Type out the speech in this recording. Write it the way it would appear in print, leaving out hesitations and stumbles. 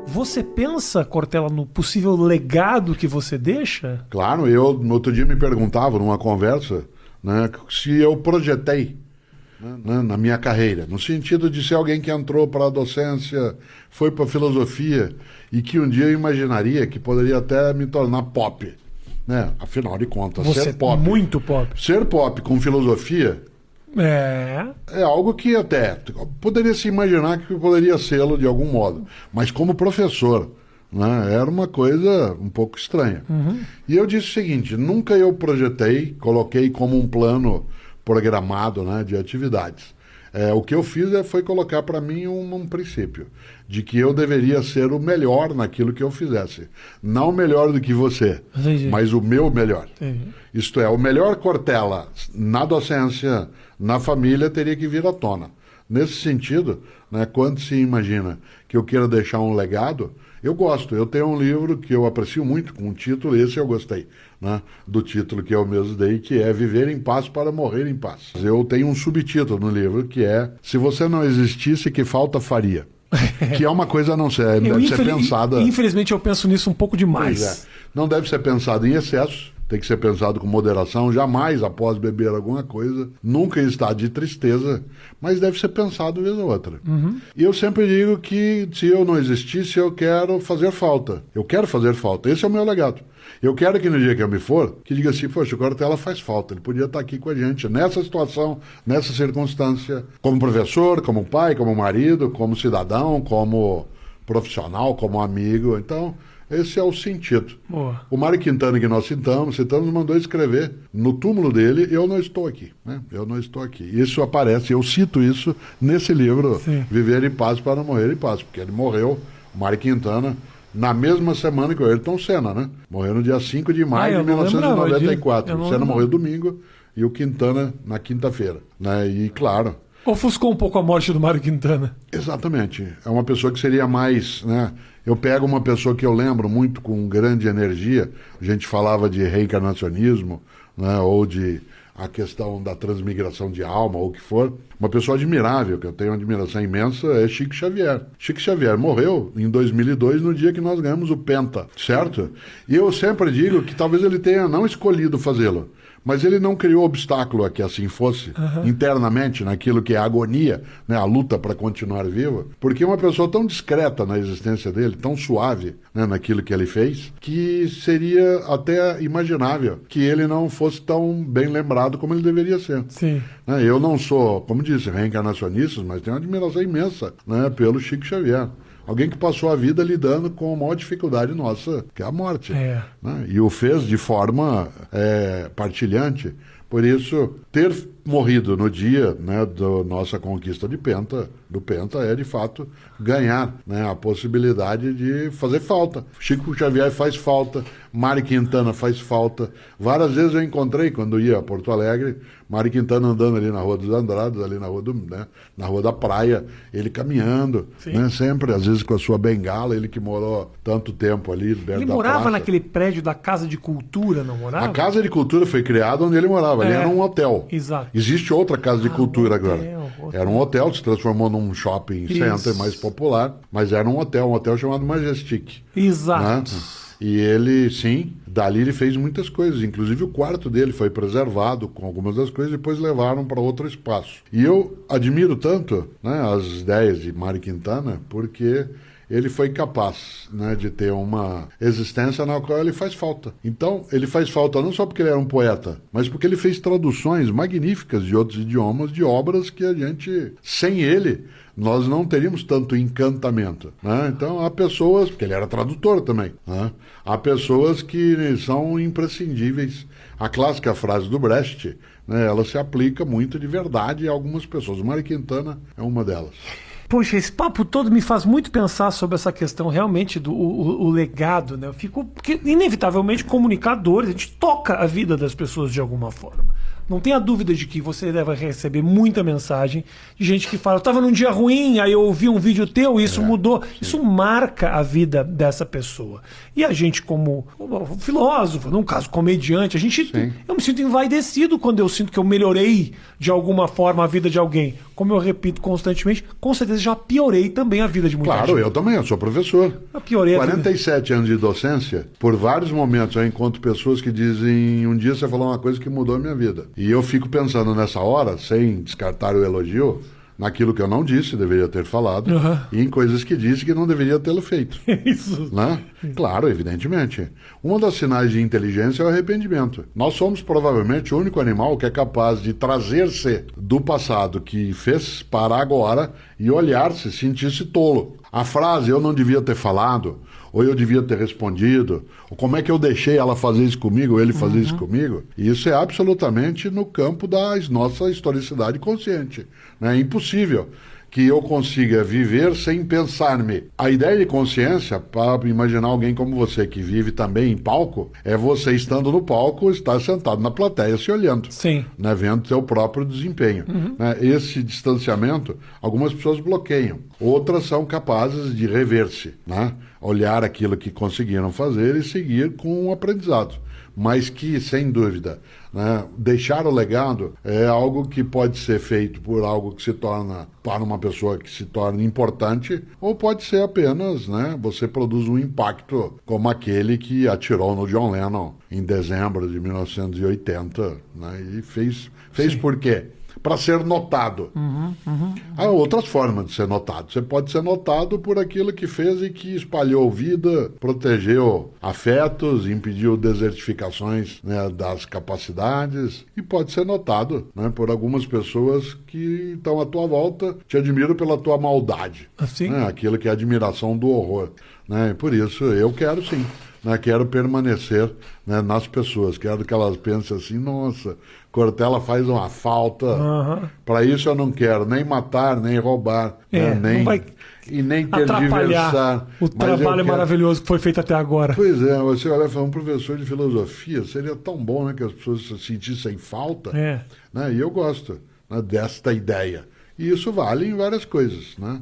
Você pensa, Cortella, no possível legado que você deixa? Claro, no outro dia me perguntava numa conversa, né, se eu projetei, né, na minha carreira, no sentido de ser alguém que entrou para a docência, foi para a filosofia e que um dia eu imaginaria que poderia até me tornar pop. Né? Afinal de contas, Você ser pop. Muito pop. Ser pop com filosofia é algo que até poderia se imaginar que poderia sê-lo de algum modo. Mas como professor, né, era uma coisa um pouco estranha. E eu disse o seguinte, nunca eu projetei, coloquei como um plano programado, né, de atividades. O que eu fiz foi colocar para mim um princípio, de que eu deveria ser o melhor naquilo que eu fizesse. Não melhor do que você, mas o meu melhor. Isto é, o melhor Cortella na docência, na família, teria que vir à tona. Nesse sentido, né, quando se imagina que eu quero deixar um legado, eu gosto. Eu tenho um livro que eu aprecio muito, com um título, esse eu gostei, né, do título que eu mesmo dei, que é Viver em Paz para Morrer em Paz. Eu tenho um subtítulo no livro, que é Se você não existisse, que falta faria? Que é uma coisa a não ser, deve ser pensada... Infelizmente eu penso nisso um pouco demais. Não deve ser pensado em excesso, tem que ser pensado com moderação, jamais após beber alguma coisa, nunca em estado de tristeza, mas deve ser pensado vez ou outra. E eu sempre digo que se eu não existisse, eu quero fazer falta. Eu quero fazer falta. Esse é o meu legado. Eu quero que no dia que eu me for, que diga assim, poxa, o Cortella faz falta, ele podia estar aqui com a gente, nessa situação, nessa circunstância, como professor, como pai, como marido, como cidadão, como profissional, como amigo. Então, esse é o sentido. Boa. O Mário Quintana, que nós citamos, mandou escrever no túmulo dele, eu não estou aqui, né? Eu não estou aqui. Isso aparece, eu cito isso nesse livro, Sim. Viver em Paz para Morrer em Paz, porque ele morreu, o Mário Quintana, na mesma semana que o Ayrton Senna, né? Morreu no dia 5 de maio de 1994. O Senna morreu domingo e o Quintana na quinta-feira, né? E claro... Ofuscou um pouco a morte do Mário Quintana. Exatamente. É uma pessoa que seria mais, né? Eu pego uma pessoa que eu lembro muito com grande energia, a gente falava de reencarnacionismo, né? Ou de a questão da transmigração de alma, ou o que for. Uma pessoa admirável, que eu tenho uma admiração imensa, é Chico Xavier. Chico Xavier morreu em 2002, no dia que nós ganhamos o Penta, certo? E eu sempre digo que talvez ele tenha não escolhido fazê-lo, mas ele não criou obstáculo a que assim fosse, internamente, naquilo que é a agonia, né, a luta para continuar vivo, porque uma pessoa tão discreta na existência dele, tão suave, né, naquilo que ele fez, que seria até imaginável que ele não fosse tão bem lembrado como ele deveria ser. Sim. Eu não sou, como disse, reencarnacionista, mas tenho uma admiração imensa, né, pelo Chico Xavier. Alguém que passou a vida lidando com a maior dificuldade nossa, que é a morte. Né? E o fez de forma partilhante. Por isso, ter morrido no dia, né, da nossa conquista do Penta, é de fato ganhar, né, a possibilidade de fazer falta. Chico Xavier faz falta, Mário Quintana faz falta. Várias vezes eu encontrei, quando ia a Porto Alegre, Mário Quintana andando ali na Rua dos Andrados, ali na Rua da Praia, ele caminhando, né, sempre, às vezes com a sua bengala, ele que morou tanto tempo ali perto da praça. Ele morava naquele prédio da Casa de Cultura, não morava? A Casa de Cultura foi criada onde ele morava, ali era um hotel. Exato. Existe outra Casa de Cultura agora. Hotel. Era um hotel, se transformou num shopping center mais popular, mas era um hotel chamado Majestic. Exato. Né? E ele, sim, dali ele fez muitas coisas, inclusive o quarto dele foi preservado com algumas das coisas e depois levaram para outro espaço. E eu admiro tanto, né, as ideias de Mário Quintana, porque ele foi capaz, né, de ter uma existência na qual ele faz falta. Então, ele faz falta não só porque ele era um poeta, mas porque ele fez traduções magníficas de outros idiomas, de obras que a gente, sem ele, nós não teríamos tanto encantamento. Né? Então, há pessoas, porque ele era tradutor também, né? Há pessoas que são imprescindíveis. A clássica frase do Brecht, né, ela se aplica muito de verdade a algumas pessoas. O Mário Quintana é uma delas. Poxa, esse papo todo me faz muito pensar sobre essa questão realmente do o legado, né? Eu fico, porque inevitavelmente comunicadores, a gente toca a vida das pessoas de alguma forma. não tenha dúvida de que você deve receber muita mensagem de gente que fala, eu estava num dia ruim, aí eu ouvi um vídeo teu e isso mudou. Sim. Isso marca a vida dessa pessoa. E a gente, como filósofo, num caso comediante, eu me sinto envaidecido quando eu sinto que eu melhorei de alguma forma a vida de alguém. Como eu repito constantemente, com certeza já piorei também a vida de muita gente. Claro, eu também, eu sou professor. Eu piorei 47 anos de docência, por vários momentos eu encontro pessoas que dizem, um dia você falou uma coisa que mudou a minha vida. E eu fico pensando nessa hora, sem descartar o elogio, naquilo que eu não disse, deveria ter falado, e em coisas que disse que não deveria tê-lo feito. Isso. Né? Claro, evidentemente. Um dos sinais de inteligência é o arrependimento. Nós somos provavelmente o único animal que é capaz de trazer-se do passado que fez para agora e olhar-se, sentir-se tolo. A frase, eu não devia ter falado, ou eu devia ter respondido, ou como é que eu deixei ela fazer isso comigo, ou ele fazer isso comigo, isso é absolutamente no campo da nossa historicidade consciente. É impossível que eu consiga viver sem pensar-me. A ideia de consciência, para imaginar alguém como você, que vive também em palco, é você estando no palco, estar sentado na plateia se olhando. Sim. Né, vendo seu próprio desempenho. Né, esse distanciamento, algumas pessoas bloqueiam. Outras são capazes de rever-se, né, olhar aquilo que conseguiram fazer e seguir com um aprendizado. Mas que, sem dúvida, né, deixar o legado é algo que pode ser feito por algo que se torna, para uma pessoa que se torna importante, ou pode ser apenas, né, você produz um impacto como aquele que atirou no John Lennon em dezembro de 1980, né, e fez por quê? Para ser notado. Há outras formas de ser notado. Você pode ser notado por aquilo que fez e que espalhou vida, protegeu afetos, impediu desertificações, né, das capacidades, e pode ser notado, né, por algumas pessoas que estão à tua volta, te admiram pela tua maldade. Assim? Né, aquilo que é a admiração do horror. Né, e por isso eu quero sim. Quero permanecer, né, nas pessoas, quero que elas pensem assim, nossa, Cortella faz uma falta, para isso eu não quero nem matar, nem roubar, né, nem, e nem tergiversar. O trabalho maravilhoso que foi feito até agora. Pois é, você olha e fala, um professor de filosofia, seria tão bom, né, que as pessoas se sentissem falta, né, e eu gosto, né, desta ideia. E isso vale em várias coisas, né?